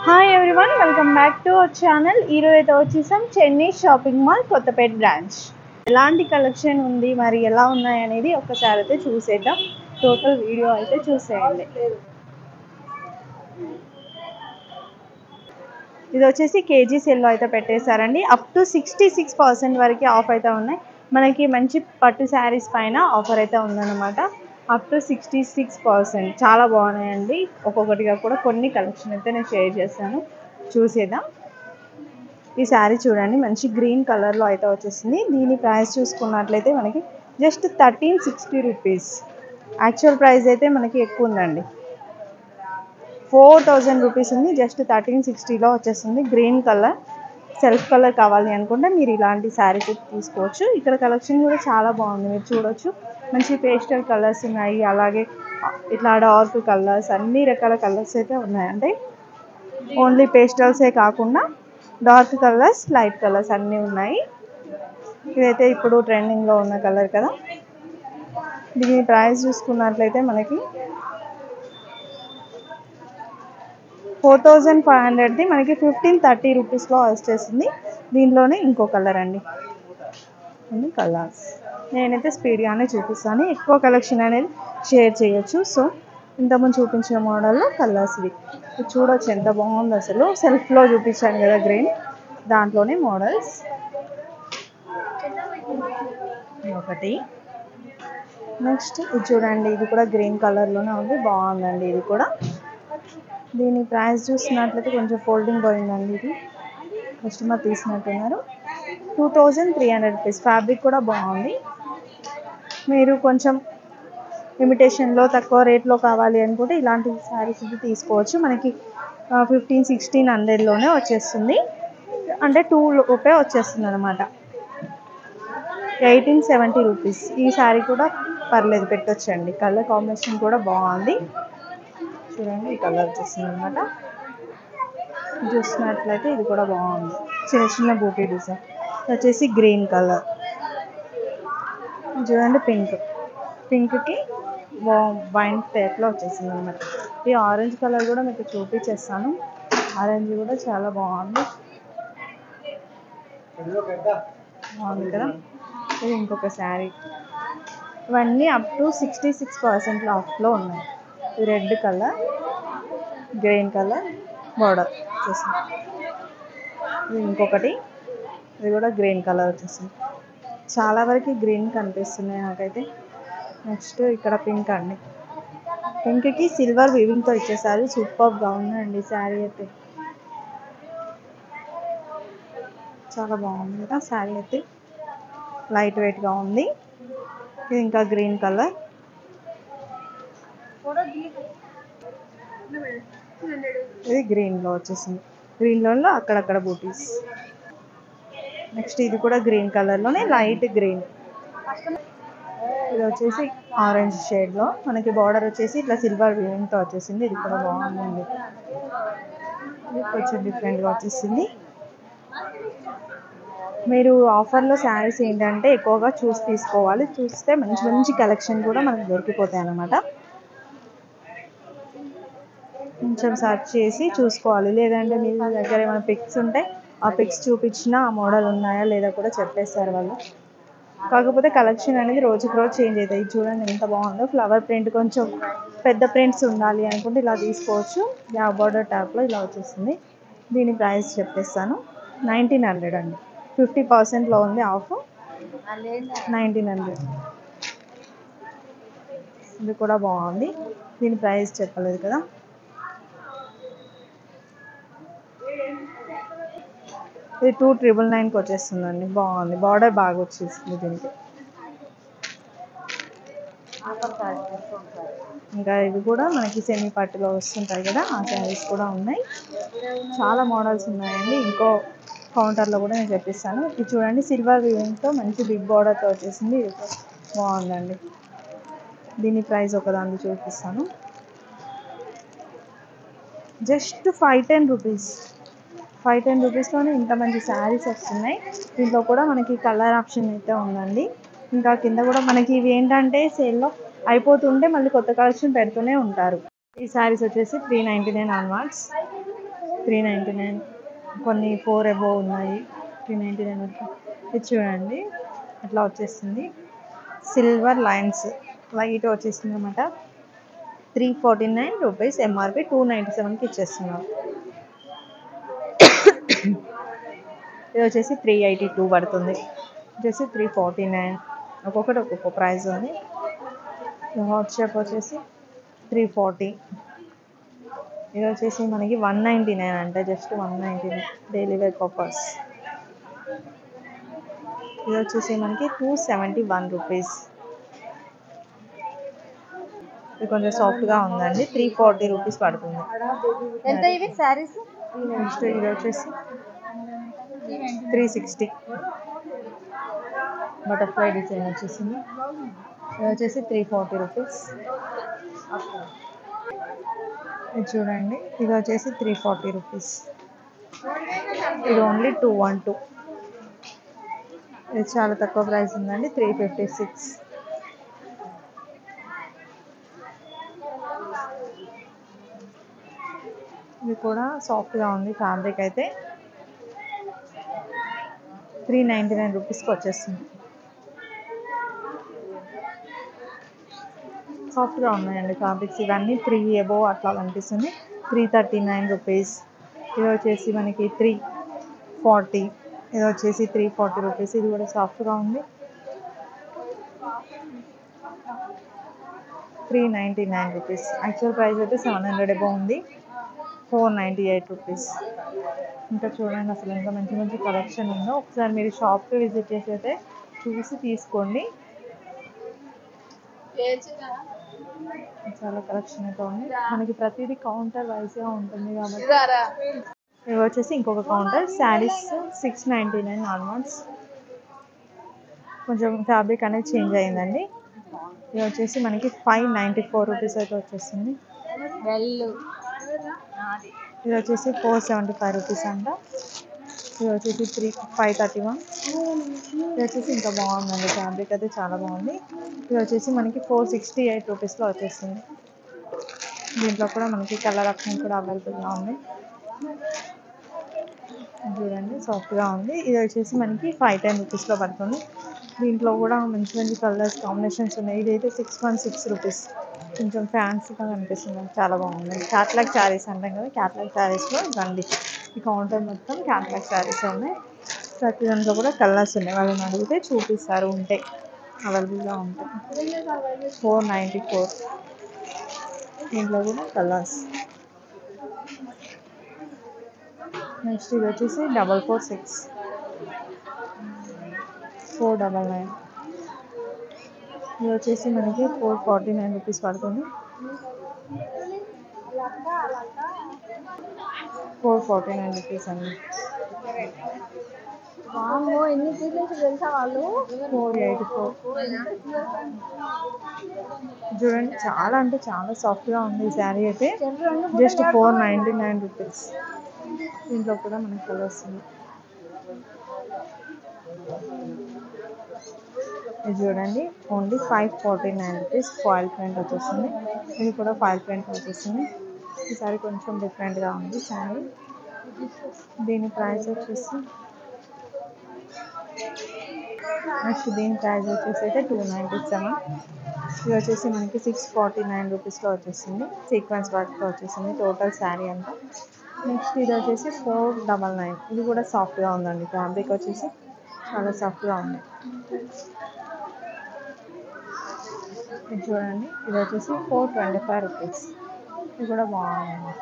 Hi everyone, welcome back to our channel. ఈరోజు అయితే వచ్చేసాం Chennai shopping mall Kothapet branch. ఎలాంటి కలెక్షన్ ఉంది, మరి ఎలా ఉన్నాయి అనేది ఒక్కసారి అయితే చూసేద్దాం. టోటల్ వీడియో అయితే చూసేయండి. ఇది వచ్చేసి కేజీ సేల్లో అయితే పెట్టేశారండి. అప్ టు 66% వరకు ఆఫ్ అయితే ఉన్నాయి. మనకి మంచి పట్టు శారీస్ పైన ఆఫర్ అయితే ఉందన్నమాట. Up to 66%. చాలా బాగున్నాయండి. ఒక్కొక్కటిగా కూడా కొన్ని కలెక్షన్ అయితే నేను షేర్ చేశాను, చూసేద్దాం. ఈ శారీ చూడండి, మంచి గ్రీన్ కలర్లో అయితే వచ్చేసింది. దీని ప్రైస్ చూసుకున్నట్లయితే మనకి జస్ట్ 1360 రూపీస్. యాక్చువల్ ప్రైస్ అయితే మనకి ఎక్కువ ఉందండి, 4000 రూపీస్ ఉంది. జస్ట్ 1360లో వచ్చేస్తుంది. గ్రీన్ కలర్, సెల్ఫ్ కలర్ కావాలి అనుకుంటే మీరు ఇలాంటి శారీస్ తీసుకోవచ్చు. ఇక్కడ కలెక్షన్ కూడా చాలా బాగుంది, మీరు చూడొచ్చు. మంచి పేస్టల్ కలర్స్ ఉన్నాయి, అలాగే ఇట్లా డార్క్ కలర్స్, అన్ని రకాల కలర్స్ అయితే ఉన్నాయి. అంటే ఓన్లీ పేస్టల్సే కాకుండా డార్క్ కలర్స్, లైట్ కలర్స్ అన్నీ ఉన్నాయి. ఇదైతే ఇప్పుడు ట్రెండింగ్లో ఉన్న కలర్ కదా. దీని ప్రైస్ చూసుకున్నట్లయితే మనకి 4500ది మనకి 1530 రూపీస్లో వచ్చేసింది. దీనిలోనే ఇంకో కలర్ అండి, అన్ని కలర్స్ నేనైతే స్పీడ్గానే చూపిస్తాను, ఎక్కువ కలెక్షన్ అనేది షేర్ చేయొచ్చు. సో ఇంతకుముందు చూపించిన మోడల్లో కలర్స్ ఇవి చూడొచ్చు, ఎంత బాగుంది అసలు. సెల్ఫ్లో చూపించాను కదా గ్రీన్, దాంట్లోనే మోడల్స్. ఒకటి నెక్స్ట్ ఇది చూడండి, ఇది కూడా గ్రీన్ కలర్లోనే ఉంది, బాగుందండి ఇది కూడా. దీని ప్రైస్ చూసినట్లయితే కొంచెం ఫోల్డింగ్ పోయిందండి, ఇది కస్టమర్ తీసినట్టున్నారు. 2300 రూపీస్. ఫ్యాబ్రిక్ కూడా బాగుంది. మీరు కొంచెం ఇమిటేషన్లో తక్కువ రేట్లో కావాలి అనుకుంటే ఇలాంటి శారీస్ ఇది తీసుకోవచ్చు. మనకి 15-1600లోనే వచ్చేస్తుంది, అంటే 2 రూపే వచ్చేస్తుంది అనమాట. 1870 రూపీస్. ఈ శారీ కూడా పర్లేదు, పెట్టొచ్చండి. కలర్ కాంబినేషన్ కూడా బాగుంది. చూడండి, ఈ కలర్ వచ్చేసింది అనమాట. చూసినట్లయితే ఇది కూడా బాగుంది, చిన్న చిన్న బూటీ డిజైన్ వచ్చేసి గ్రీన్ కలర్. చూడండి, పింక్కి వైన్ టైప్లో వచ్చేసింది అనమాట. ఈ ఆరెంజ్ కలర్ కూడా మీకు చూపించేస్తాను. ఆరెంజ్ కూడా చాలా బాగుంది, బాగుంది కదా. ఇది ఇంకొక శారీ. ఇవన్నీ అప్ టు 66% ఆఫ్లో ఉన్నాయి. ఇది red colour, green colour border వచ్చేసింది. ఇది ఇంకొకటి, ఇది కూడా గ్రీన్ కలర్ వచ్చేసింది. చాలా వరకు గ్రీన్ కనిపిస్తున్నాయి నాకైతే. నెక్స్ట్ ఇక్కడ పింక్ అండి, పింక్కి సిల్వర్ వీవింగ్తో ఇచ్చేసారు. సూపర్గా ఉందండి శారీ అయితే, చాలా బాగుంది కదా శారీ అయితే. లైట్ వెయిట్గా ఉంది. ఇది ఇంకా గ్రీన్ కలర్, ఇది గ్రీన్లో వచ్చేసింది. గ్రీన్లో అక్కడక్కడ బూటీస్. నెక్స్ట్ ఇది కూడా గ్రీన్ కలర్లోనే లైట్ గ్రీన్. ఇది వచ్చేసి ఆరెంజ్ షేడ్లో మనకి బార్డర్ వచ్చేసి ఇట్లా సిల్వర్ వీవింగ్తో వచ్చేసింది. ఇది కూడా బాగుందండి, ఇది కొంచెం డిఫరెంట్గా వచ్చేసింది. మీరు ఆఫర్లో శారీస్ ఏంటంటే ఎక్కువగా చూసి తీసుకోవాలి, చూస్తే మంచి మంచి కలెక్షన్ కూడా మనకు దొరికిపోతాయి అన్నమాట. కొంచెం సర్చ్ చేసి చూసుకోవాలి, లేదంటే మీ దగ్గర ఏమైనా పిక్స్ ఉంటే ఆ పిక్స్ చూపించినా ఆ మోడల్ ఉన్నాయా లేదా కూడా చెప్పేస్తారు వాళ్ళు. కాకపోతే కలెక్షన్ అనేది రోజుకి రోజు చేంజ్ అవుతాయి. చూడండి ఎంత బాగుందో, ఫ్లవర్ ప్రింట్. కొంచెం పెద్ద ప్రింట్స్ ఉండాలి అనుకుంటే ఇలా తీసుకోవచ్చు. యా బార్డర్ ట్యాప్లో ఇలా వచ్చేస్తుంది. దీని ప్రైస్ చెప్పేస్తాను, 1900 అండి. 50%లో ఉంది ఆఫ్, 1900. ఇది కూడా బాగుంది. దీని ప్రైస్ చెప్పలేదు కదా. ఇది 2999కి వచ్చేస్తుందండి, బాగుంది. బార్డర్ బాగా వచ్చేస్తుంది దీనికి. ఇంకా ఇది కూడా మనకి సెమీ పట్టులో వస్తుంటాయి కదా, ఆ శారీస్ కూడా ఉన్నాయి. చాలా మోడల్స్ ఉన్నాయండి. ఇంకో కౌంటర్లో కూడా నేను చెప్పిస్తాను. ఇది చూడండి, సిల్వర్ వీవింగ్తో మంచి బిగ్ బార్డర్తో వచ్చేసింది. ఇది బాగుందండి. దీని ప్రైస్ ఒకదాన్ని చూపిస్తాను, జస్ట్ 510 రూపీస్. 510 రూపీస్లోనే ఇంత మంచి శారీస్ వస్తున్నాయి. దీంట్లో కూడా మనకి కలర్ ఆప్షన్ అయితే ఉందండి. ఇంకా కింద కూడా మనకి ఇవి ఏంటంటే సేల్లో అయిపోతుంటే మళ్ళీ కొత్త కలెక్షన్ పెడుతూనే ఉంటారు. ఈ శారీస్ వచ్చేసి 399 ఆన్వర్డ్స్. 399, కొన్ని 4 అబోవ్ ఉన్నాయి 399 వరకు. ఇది చూడండి అట్లా వచ్చేస్తుంది. సిల్వర్ లైన్స్ వైట్ వచ్చేస్తుంది అనమాట. 349 రూపీస్ ఎంఆర్పి, 297కి ఇచ్చేస్తున్నారు. ఇది వచ్చేసి 382 పడుతుంది. వచ్చేసి 349, ఒక్కొక్కటి ఒక్కొక్క ప్రైస్ ఉంది. హాట్ షేప్ వచ్చేసి 340. ఇది వచ్చేసి మనకి 199 అంటే జస్ట్ 199 డైలీ వేర్ పర్పస్. ఇది వచ్చేసి మనకి 271 రూపీస్. ఇది కొంచెం సాఫ్ట్గా ఉందండి, 340 రూపీస్ పడుతుంది. ఎంత ఇవి శారీస్? నెక్స్ట్ ఇది వచ్చేసి 360 బటర్ఫ్లై డిజైన్ వచ్చేసింది. ఇది వచ్చేసి 340 రూపీస్. ఇది చూడండి, ఇది వచ్చేసి 340 రూపీస్. ఇది ఓన్లీ 212. ఇది చాలా తక్కువ ప్రైస్ ఉందండి, 356. ఇది కూడా సాఫ్ట్గా ఉంది ఫ్యాబ్రిక్ అయితే. 399 రూపీస్కి వచ్చేస్తుంది. సాఫ్ట్గా ఉన్నాయండి ఫ్యాబ్రిక్స్ ఇవన్నీ. 3 అబోవ్ అట్లా కనిపిస్తుంది. 339 రూపీస్. ఇది వచ్చేసి మనకి 340. ఇది వచ్చేసి 340 రూపీస్. ఇది కూడా సాఫ్ట్గా ఉంది. 399 రూపీస్. యాక్చువల్ ప్రైస్ అయితే 700 అబోవ్ ఉంది. 498 రూపీస్. ఇంకా చూడండి అసలు ఇంకా మంచి మంచి కలెక్షన్ ఉందో. ఒకసారి మీరు షాప్కి విజిట్ చేసి అయితే చూసి తీసుకోండి. చాలా కలెక్షన్ అయితే ఉంది. మనకి ప్రతిదీ కౌంటర్ వైజ్గా ఉంటుంది కాబట్టి. ఇవి వచ్చేసి ఇంకొక కౌంటర్. శారీస్ 699 ఆల్మోస్ట్. కొంచెం ఫ్యాబ్రిక్ అనేది చేంజ్ అయ్యిందండి. ఇది వచ్చేసి మనకి 594 రూపీస్ అయితే వచ్చేస్తుంది. ఇది వచ్చేసి 475 రూపీస్ అంట. ఇది వచ్చేసి 531. ఇది వచ్చేసి ఇంకా బాగుందండి ఫ్యాబ్రిక్ అయితే చాలా బాగుంది. ఇది వచ్చేసి మనకి 468 రూపీస్లో వచ్చేస్తుంది. దీంట్లో కూడా మనకి కలర్ ఆప్షన్ కూడా అవైలబుల్గా ఉంది. చూడండి సాఫ్ట్గా ఉంది. ఇది వచ్చేసి మనకి 510 రూపీస్లో పడుతుంది. దీంట్లో కూడా మంచి మంచి కలర్స్ కాంబినేషన్స్ ఉన్నాయి. ఇదైతే 616 రూపీస్. కొంచెం ఫ్యాన్సీగా కనిపిస్తుంది, చాలా బాగుంది. క్యాట్లాగ్ శారీస్ అంటాం కదా, క్యాట్లాగ్ శారీస్లో ఇవ్వండి. ఈ కౌంటర్ మొత్తం క్యాట్లాగ్ శారీస్ ఉన్నాయి. ప్రతి దాంట్లో కూడా కలర్స్ ఉన్నాయి. వాళ్ళని అడిగితే చూపిస్తారు, ఉంటాయి అవైలబుల్గా ఉంటాయి. 494. దీంట్లో కూడా కలర్స్. నెక్స్ట్ ఇది వచ్చేసి 446, 499. ఇది వచ్చేసి మనకి 449 రూపీస్ పడుతుంది. 449 రూపీస్ అండి. ఎన్ని పీసెస్ తెలుసా వాళ్ళు? 484. చూడండి చాలా అంటే చాలా సాఫ్ట్గా ఉంది ఈ శారీ అయితే. Just 499 rupees. దీంట్లో కూడా మనకి కలర్స్ ఉన్నాయి. ఇది చూడండి ఓన్లీ 549 రూపీస్. ఫాయిల్ ప్రింట్ వచ్చేస్తుంది. ఇది కూడా ఫాయిల్ ప్రింట్ వచ్చేస్తుంది. ఈ శారీ కొంచెం డిఫరెంట్గా ఉంది శారీ. దీని ప్రైస్ వచ్చేసి నెక్స్ట్ దీని ప్రైస్ వచ్చేసి అయితే 297. ఇది వచ్చేసి మనకి 649 రూపీస్లో వచ్చేసింది. సీక్వెన్స్ వర్క్తో వచ్చేసింది టోటల్ శారీ అంతా. నెక్స్ట్ ఇది వచ్చేసి 499. ఇది కూడా సాఫ్ట్గా ఉందండి ఫ్యాబ్రిక్ వచ్చేసి చాలా సాఫ్ట్గా ఉంది. ఇది చూడండి ఇది వచ్చేసి 425 రూపీస్. ఇది కూడా బాగుంది.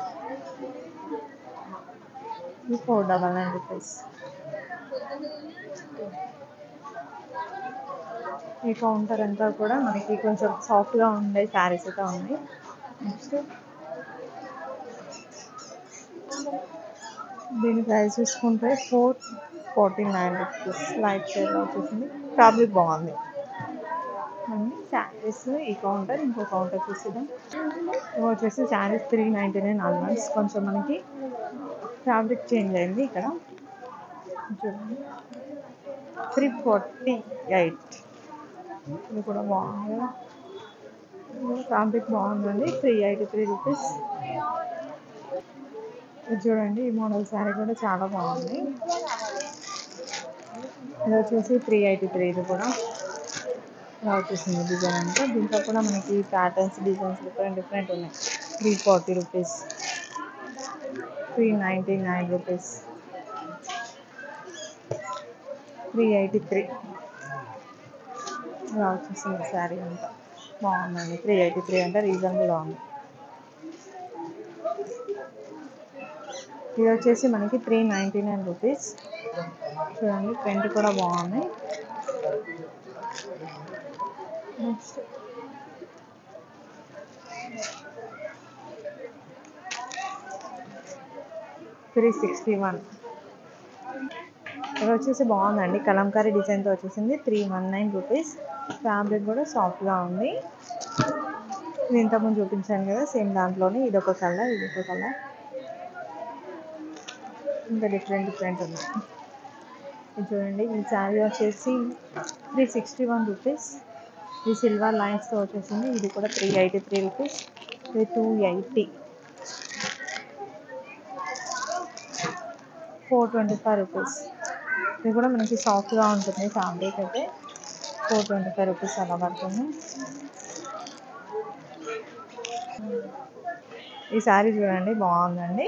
ఇది 499 రూపీస్. ఈ కౌంటర్ అంతా కూడా మనకి కొంచెం సాఫ్ట్గా ఉండే శారీస్ అయితే ఉన్నాయి. నెక్స్ట్ దీని ప్రైస్ చూసుకుంటే 449 రూపీస్. లైట్ షేడ్లో వచ్చేసింది. ఫ్యాబ్రిక్ బాగుంది. అన్ని శారీస్ ఈ కౌంటర్ ఇంకో కౌంటర్ చూసిద్దాం. ఇవి వచ్చేసి శారీస్ 399 ఆల్మోస్ట్. కొంచెం మనకి ఫ్యాబ్రిక్ చేంజ్ అయింది ఇక్కడ చూడండి. 348. ఇది కూడా బాగుంది. ఫ్యాబ్రిక్ బాగుందండి. 383 రూపీస్. ఇది చూడండి, ఈ మోడల్ శారీ కూడా చాలా బాగుంది. ఇది వచ్చేసి 383. ఇది కూడా ఇలా వచ్చేసింది డిజైన్ అంతా. దీంట్లో కూడా మనకి ప్యాటర్న్స్, డిజైన్స్ డిఫరెంట్ ఉన్నాయి. 340 రూపీస్, 399 రూపీస్, 383 ఇలా వచ్చేసింది శారీ అంతా. బాగుందండి. 383 అంటే రీజనబుల్గా ఉంది. ఇది వచ్చేసి మనకి 399 రూపీస్. చూడండి, ప్రింట్ కూడా బాగుంది. నెక్స్ట్ 361. ఇది వచ్చేసి బాగుందండి, కలంకారీ డిజైన్తో వచ్చేసింది. 319 రూపీస్. ఫ్యాబ్రిక్ కూడా సాఫ్ట్గా ఉంది. ఇది ఇంతకుముందు చూపించాను కదా, సేమ్ దాంట్లోనే ఇదొక కలర్, ఇదొక కలర్, ఇంకా డిఫరెంట్ ఉన్నాయి. ఇది చూడండి, ఈ శారీ వచ్చేసి 361 రూపీస్. ఇది సిల్వర్ లైన్స్తో వచ్చేసింది. ఇది కూడా 383 రూపీస్. ఇది 280, 425 రూపీస్. ఇది కూడా మనకి సాఫ్ట్గా ఉంటుంది ఫ్యాబ్రిక్ అయితే. 425 రూపీస్ అలా పడుతుంది. ఈ శారీ చూడండి, బాగుందండి.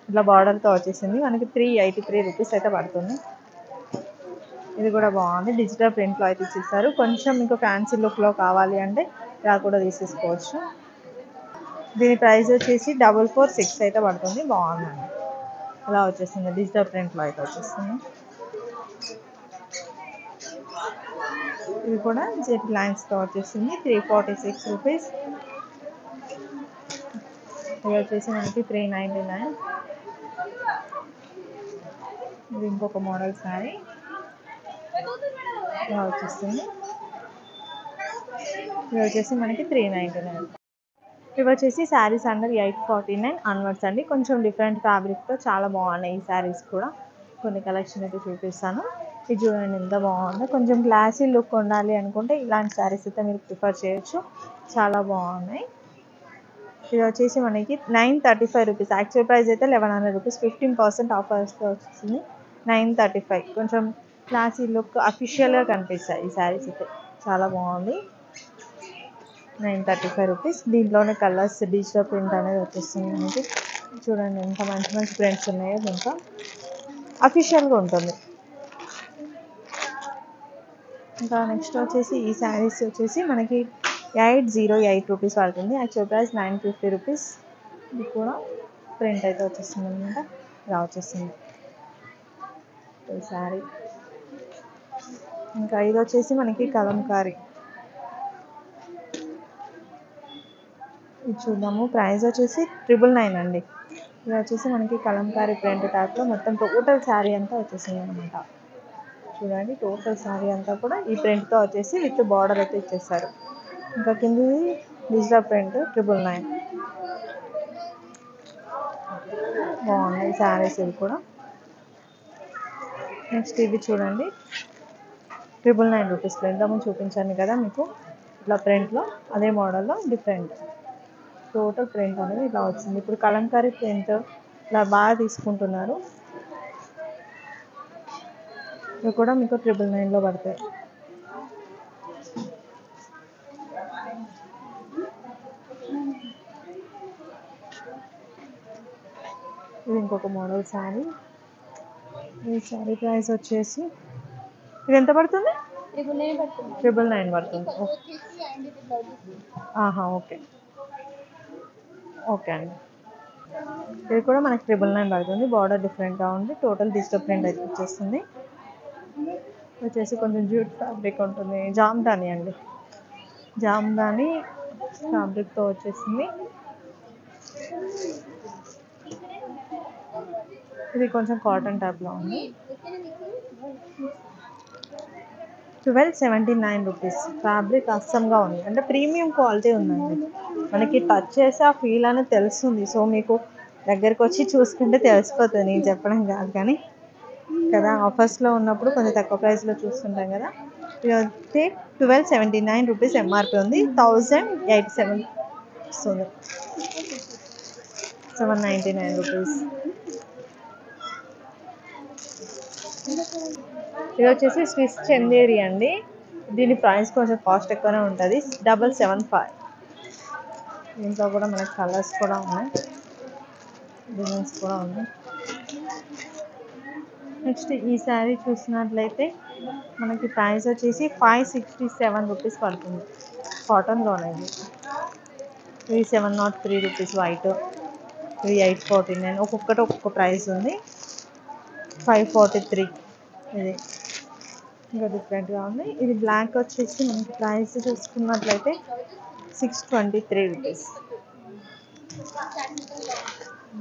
ఇట్లా బార్డర్తో వచ్చేసింది. మనకి 383 రూపీస్ అయితే పడుతుంది. ఇది కూడా బాగుంది. డిజిటల్ ప్రింట్లో అయితే ఇచ్చేస్తారు. కొంచెం మీకు ఫ్యాన్సీ లుక్లో కావాలి అంటే ఇలా కూడా తీసేసుకోవచ్చు. దీని ప్రైస్ వచ్చేసి 446 అయితే పడుతుంది. బాగుందండి. ఇలా వచ్చేసింది, డిజిటల్ ప్రింట్లో అయితే వచ్చేస్తుంది. ఇది కూడా జెట్ లైన్స్తో వచ్చేసింది. 346 రూపీస్. ఇది వచ్చేసి మనకి 399. ఇది ఇంకొక మోడల్ శారీ ఇలా వచ్చేస్తుంది. ఇది వచ్చేసి మనకి 399. ఇవి వచ్చేసి శారీస్ అండర్ 849 అన్వర్డ్స్ అండి. కొంచెం డిఫరెంట్ ఫ్యాబ్రిక్తో చాలా బాగున్నాయి ఈ శారీస్ కూడా. కొన్ని కలెక్షన్ అయితే చూపిస్తాను. ఇది చూడండి ఎంత బాగుందో. కొంచెం క్లాసీ లుక్ ఉండాలి అనుకుంటే ఇలాంటి శారీస్ అయితే మీరు ప్రిఫర్ చేయొచ్చు. చాలా బాగున్నాయి. ఇది వచ్చేసి మనకి 935 రూపీస్. యాక్చువల్ ప్రైస్ అయితే 1100 రూపీస్. 15% ఆఫర్స్తో వచ్చింది. 935. కొంచెం క్లాసీ లుక్, అఫీషియల్గా కనిపిస్తాయి ఈ శారీస్ అయితే. చాలా బాగుంది. 935 రూపీస్. దీంట్లోనే కలర్స్, డిజిటల్ ప్రింట్ అనేది వచ్చేస్తుంది మనకి. చూడండి ఎంత మంచి ప్రింట్స్ ఉన్నాయో. దీంట్లో అఫీషియల్గా ఉంటుంది. ఇంకా నెక్స్ట్ వచ్చేసి ఈ శారీస్ వచ్చేసి మనకి 808 రూపీస్ పడుతుంది. Actual price 950 rupees. ఇది కూడా ప్రింట్ అయితే వచ్చేస్తుంది అనమాట. ఇలా వచ్చేస్తుంది ఈ శారీ. ఇంకా ఇది వచ్చేసి మనకి కలంకారీ. ఇది చూద్దాము. ప్రైస్ వచ్చేసి 999 అండి. ఇది వచ్చేసి మనకి కలంకారీ ప్రింట్ టైప్లో మొత్తం టోటల్ శారీ అంతా వచ్చేసింది అనమాట. చూడండి, టోటల్ శారీ అంతా కూడా ఈ ప్రింట్తో వచ్చేసి విత్ బార్డర్ అయితే ఇచ్చేస్తారు. ఇంకా కిందది డిజిటల్ ప్రింట్ 999. బాగున్నాయి శారీస్ ఇవి కూడా. నెక్స్ట్ ఇవి చూడండి, 999 రూపీస్లో. ఇంతకుముందు చూపించాను కదా మీకు ఇట్లా ప్రింట్లో, అదే మోడల్లో డిఫరెంట్ టోటల్ ప్రింట్ అనేది ఇలా వచ్చింది. ఇప్పుడు కలంకారీ ప్రింట్ ఇలా బాగా తీసుకుంటున్నారు. ఇవి కూడా మీకు 999లో పడతాయి. ఇది ఇంకొక మోడల్ శారీ. ఈ శారీ ప్రైస్ వచ్చేసి ఇది ఎంత పడుతుంది? 999 పడుతుంది. ఓకే ఓకే అండి. ఇది కూడా మనకి 999 పడుతుంది. బార్డర్ డిఫరెంట్గా ఉంది. టోటల్ డిజిటల్ ప్రింట్ అయితే వచ్చేస్తుంది. వచ్చేసి కొంచెం జ్యూట్ ఫ్యాబ్రిక్ ఉంటుంది. జామ్దాని అండి, జామ్దాని ఫ్యాబ్రిక్తో వచ్చేసింది. ఇది కొంచెం కాటన్ టైప్లో ఉంది. 1279 రూపీస్. ఫ్యాబ్రిక్ అస్సంగా ఉంది, అంటే ప్రీమియం క్వాలిటీ ఉందండి. మనకి టచ్ చేసి ఆ ఫీల్ అనేది తెలుస్తుంది. సో మీకు దగ్గరికి వచ్చి చూసుకుంటే తెలిసిపోతుంది. నేను చెప్పడం కాదు కానీ కదా, ఆఫర్స్లో ఉన్నప్పుడు కొంచెం తక్కువ ప్రైస్లో చూస్తుంటాం కదా. ఇది వచ్చి 1279 రూపీస్ ఎంఆర్పి ఉంది. 1087 వస్తుంది. 799 రూపీస్. ఇది వచ్చేసి స్విస్ చందేరి అండి. దీని ప్రైస్ కొంచెం కాస్ట్ ఎక్కువనే ఉంటుంది, 775. దీంట్లో కూడా మనకి కలర్స్ కూడా ఉన్నాయి, డిజైన్స్ కూడా ఉన్నాయి. నెక్స్ట్ ఈ శారీ చూసినట్లయితే మనకి ప్రైస్ వచ్చేసి 567 రూపీస్ పడుతుంది. కాటన్లోనే ఇది 703 రూపీస్ వైట్, ఇది 849. ఒక్కొక్కటి ఒక్కొక్క ప్రైస్ ఉంది. 543 ఇది ఇంకా డిఫరెంట్గా ఉంది. ఇది బ్లాక్ వచ్చేసి మనకి ప్రైస్ చూసుకున్నట్లయితే 623 రూపీస్.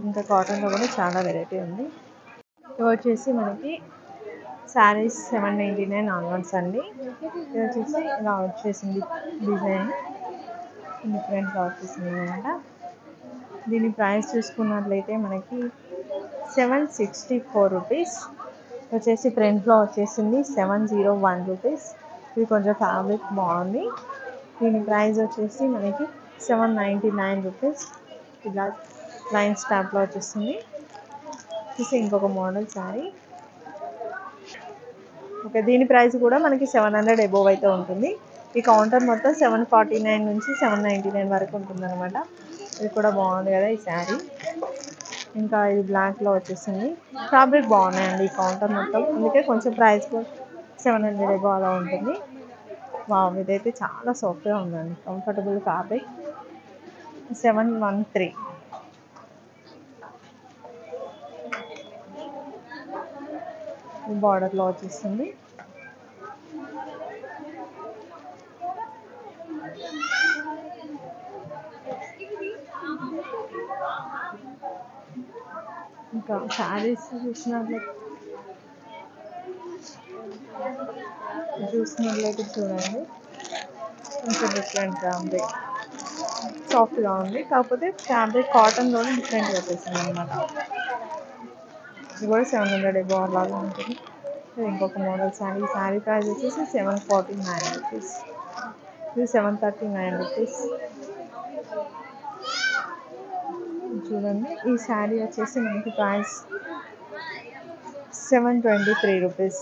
ఇంకా కాటన్లో కూడా చాలా వెరైటీ ఉంది. ఇవి వచ్చేసి మనకి శారీస్ 799 ఆన్వర్డ్స్ అండి. ఇది వచ్చేసి ఇలా వచ్చేసింది, డిజైన్ డిఫరెంట్గా వచ్చేసింది అనమాట. దీని ప్రైస్ చూసుకున్నట్లయితే మనకి 764 రూపీస్. వచ్చేసి ఫ్రంట్లో వచ్చేసింది 701 రూపీస్. ఇది కొంచెం ఫ్యాబ్రిక్ బాగుంది. దీని ప్రైస్ వచ్చేసి మనకి 799 రూపీస్. ఇలా లైన్ స్టాప్లో వచ్చేస్తుంది. వచ్చేసి ఇంకొక మోడల్ శారీ. ఓకే, దీని ప్రైస్ కూడా మనకి 700 అబోవ్ అయితే ఉంటుంది. ఈ కౌంటర్ మొత్తం 749 నుంచి 799 వరకు ఉంటుంది అనమాట. ఇది కూడా బాగుంది కదా ఈ శారీ. ఇంకా ఇది బ్లాక్లో వచ్చేసింది. ఫ్యాబ్రిక్ బాగున్నాయండి ఈ కౌంటర్ మొత్తం, అందుకే కొంచెం ప్రైస్ 700 అబోవ్ అలా ఉంటుంది. ఇదైతే చాలా సాఫ్ట్గా ఉందండి, కంఫర్టబుల్ ఫ్యాబ్రిక్. 713. బార్డర్లో వచ్చేస్తుంది. ఇంకా శారీస్ చూసినట్లయితే చూడండి, కొంచెం డిఫరెంట్గా ఉంది, సాఫ్ట్గా ఉంది. కాకపోతే ఫ్యాబ్రిక్ కాటన్లోనే డిఫరెంట్గా వచ్చేసింది అనమాట. ఇది కూడా 700 అబోవ్ లాగా ఉంటుంది. ఇది ఇంకొక మోడల్ శారీ. శారీ ప్రైస్ వచ్చేసి 749 రూపీస్. ఇది 739 రూపీస్. చూడండి, ఈ శారీ వచ్చేసి మనకి ప్రైస్ 723 రూపీస్.